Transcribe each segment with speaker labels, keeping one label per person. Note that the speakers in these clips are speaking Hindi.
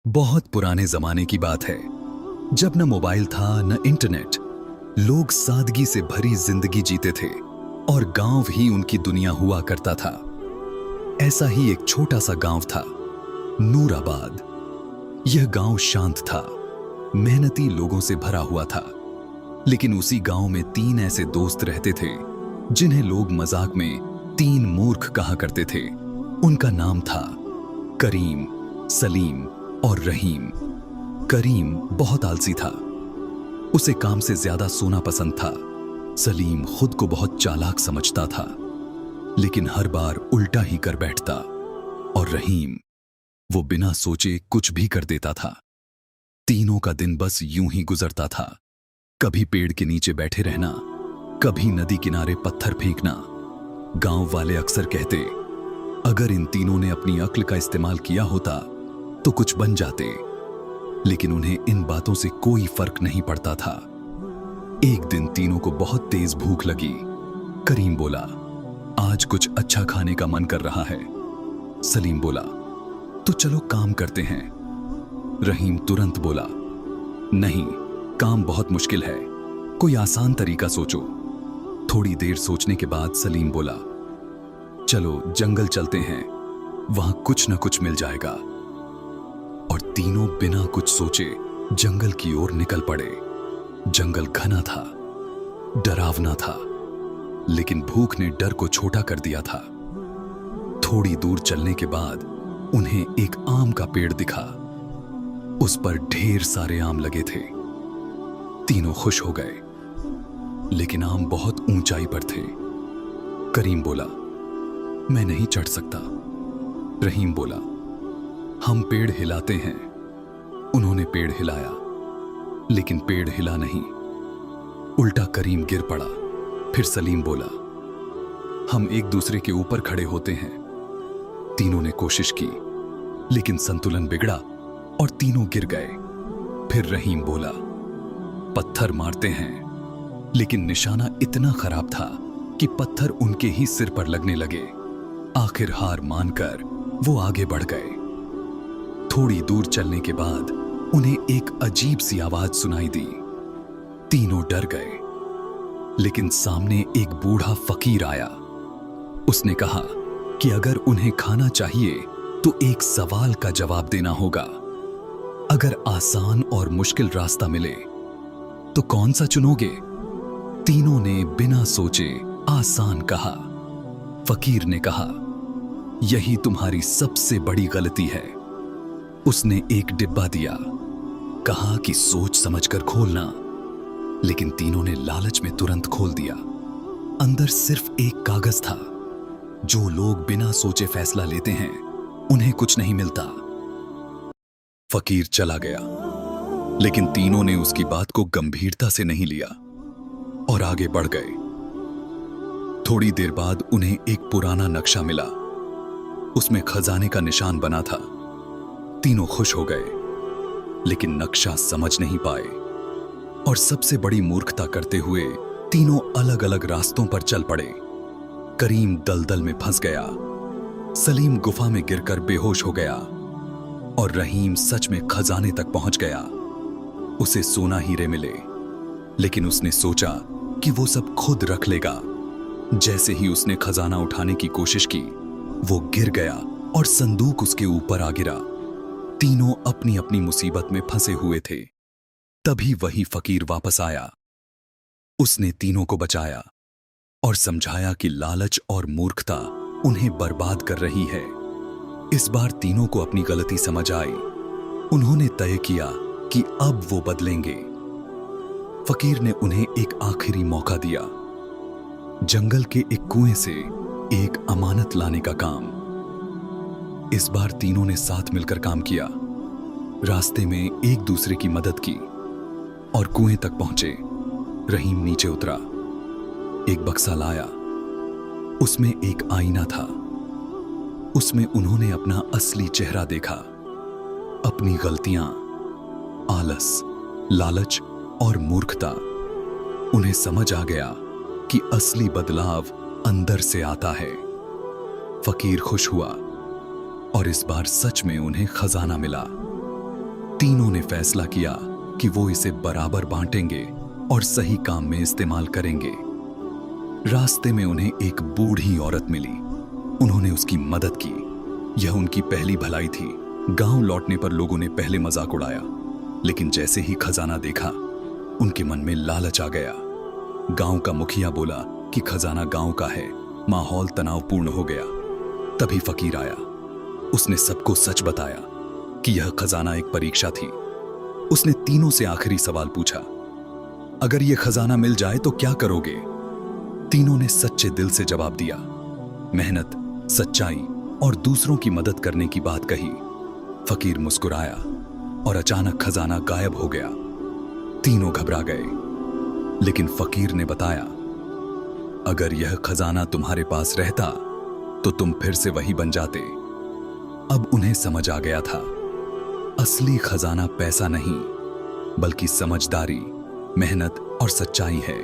Speaker 1: बहुत पुराने जमाने की बात है, जब न मोबाइल था न इंटरनेट। लोग सादगी से भरी जिंदगी जीते थे और गांव ही उनकी दुनिया हुआ करता था। ऐसा ही एक छोटा सा गांव था, नूराबाद। यह गांव शांत था, मेहनती लोगों से भरा हुआ था। लेकिन उसी गांव में तीन ऐसे दोस्त रहते थे जिन्हें लोग मजाक में तीन मूर्ख कहा करते थे। उनका नाम था करीम, सलीम और रहीम। करीम बहुत आलसी था, उसे काम से ज्यादा सोना पसंद था। सलीम खुद को बहुत चालाक समझता था, लेकिन हर बार उल्टा ही कर बैठता। और रहीम, वो बिना सोचे कुछ भी कर देता था। तीनों का दिन बस यूं ही गुजरता था। कभी पेड़ के नीचे बैठे रहना, कभी नदी किनारे पत्थर फेंकना। गांव वाले अक्सर कहते, अगर इन तीनों ने अपनी अक्ल का इस्तेमाल किया होता तो कुछ बन जाते। लेकिन उन्हें इन बातों से कोई फर्क नहीं पड़ता था। एक दिन तीनों को बहुत तेज भूख लगी। करीम बोला, आज कुछ अच्छा खाने का मन कर रहा है। सलीम बोला, तो चलो काम करते हैं। रहीम तुरंत बोला, नहीं, काम बहुत मुश्किल है, कोई आसान तरीका सोचो। थोड़ी देर सोचने के बाद सलीम बोला, चलो जंगल चलते हैं, वहां कुछ न कुछ मिल जाएगा। और तीनों बिना कुछ सोचे जंगल की ओर निकल पड़े। जंगल घना था, डरावना था, लेकिन भूख ने डर को छोटा कर दिया था। थोड़ी दूर चलने के बाद उन्हें एक आम का पेड़ दिखा। उस पर ढेर सारे आम लगे थे। तीनों खुश हो गए, लेकिन आम बहुत ऊंचाई पर थे। करीम बोला, मैं नहीं चढ़ सकता। रहीम बोला, हम पेड़ हिलाते हैं। उन्होंने पेड़ हिलाया, लेकिन पेड़ हिला नहीं, उल्टा करीम गिर पड़ा। फिर सलीम बोला, हम एक दूसरे के ऊपर खड़े होते हैं। तीनों ने कोशिश की, लेकिन संतुलन बिगड़ा और तीनों गिर गए। फिर रहीम बोला, पत्थर मारते हैं, लेकिन निशाना इतना खराब था कि पत्थर उनके ही सिर पर लगने लगे। आखिर हार मानकर वो आगे बढ़ गए। थोड़ी दूर चलने के बाद उन्हें एक अजीब सी आवाज सुनाई दी। तीनों डर गए, लेकिन सामने एक बूढ़ा फकीर आया। उसने कहा कि अगर उन्हें खाना चाहिए तो एक सवाल का जवाब देना होगा। अगर आसान और मुश्किल रास्ता मिले तो कौन सा चुनोगे? तीनों ने बिना सोचे आसान कहा। फकीर ने कहा, यही तुम्हारी सबसे बड़ी गलती है। उसने एक डिब्बा दिया, कहा कि सोच समझकर खोलना। लेकिन तीनों ने लालच में तुरंत खोल दिया। अंदर सिर्फ एक कागज था। जो लोग बिना सोचे फैसला लेते हैं उन्हें कुछ नहीं मिलता। फकीर चला गया, लेकिन तीनों ने उसकी बात को गंभीरता से नहीं लिया और आगे बढ़ गए। थोड़ी देर बाद उन्हें एक पुराना नक्शा मिला। उसमें खजाने का निशान बना था। तीनों खुश हो गए, लेकिन नक्शा समझ नहीं पाए और सबसे बड़ी मूर्खता करते हुए तीनों अलग अलग रास्तों पर चल पड़े। करीम दलदल में फंस गया, सलीम गुफा में गिरकर बेहोश हो गया और रहीम सच में खजाने तक पहुंच गया। उसे सोना हीरे मिले, लेकिन उसने सोचा कि वो सब खुद रख लेगा। जैसे ही उसने खजाना उठाने की कोशिश की, वो गिर गया और संदूक उसके ऊपर आ गिरा। तीनों अपनी अपनी मुसीबत में फंसे हुए थे। तभी वही फकीर वापस आया। उसने तीनों को बचाया और समझाया कि लालच और मूर्खता उन्हें बर्बाद कर रही है। इस बार तीनों को अपनी गलती समझ आई। उन्होंने तय किया कि अब वो बदलेंगे। फकीर ने उन्हें एक आखिरी मौका दिया। जंगल के एक कुएं से एक अमानत लाने का काम। इस बार तीनों ने साथ मिलकर काम किया। रास्ते में एक दूसरे की मदद की और कुएं तक पहुंचे। रहीम नीचे उतरा, एक बक्सा लाया। उसमें एक आईना था। उसमें उन्होंने अपना असली चेहरा देखा। अपनी गलतियां, आलस, लालच और मूर्खता। उन्हें समझ आ गया कि असली बदलाव अंदर से आता है। फकीर खुश हुआ और इस बार सच में उन्हें खजाना मिला। तीनों ने फैसला किया कि वो इसे बराबर बांटेंगे और सही काम में इस्तेमाल करेंगे। रास्ते में उन्हें एक बूढ़ी औरत मिली। उन्होंने उसकी मदद की। यह उनकी पहली भलाई थी। गांव लौटने पर लोगों ने पहले मजाक उड़ाया, लेकिन जैसे ही खजाना देखा उनके मन में लालच आ गया। गांव का मुखिया बोला कि खजाना गांव का है। माहौल तनावपूर्ण हो गया। तभी फकीर आया। उसने सबको सच बताया कि यह खजाना एक परीक्षा थी। उसने तीनों से आखिरी सवाल पूछा, अगर यह खजाना मिल जाए तो क्या करोगे? तीनों ने सच्चे दिल से जवाब दिया। मेहनत, सच्चाई और दूसरों की मदद करने की बात कही। फकीर मुस्कुराया और अचानक खजाना गायब हो गया। तीनों घबरा गए, लेकिन फकीर ने बताया, अगर यह खजाना तुम्हारे पास रहता तो तुम फिर से वही बन जाते। अब उन्हें समझ आ गया था, असली खजाना पैसा नहीं बल्कि समझदारी, मेहनत और सच्चाई है।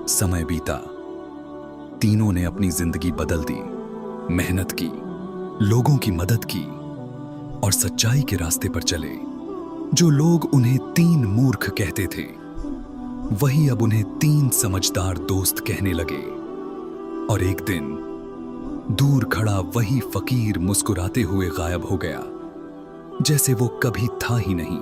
Speaker 1: समय बीता। तीनों ने अपनी जिंदगी बदल दी। मेहनत की, लोगों की मदद की और सच्चाई के रास्ते पर चले। जो लोग उन्हें तीन मूर्ख कहते थे, वही अब उन्हें तीन समझदार दोस्त कहने लगे। और एक दिन दूर खड़ा वही फकीर मुस्कुराते हुए गायब हो गया, जैसे वो कभी था ही नहीं।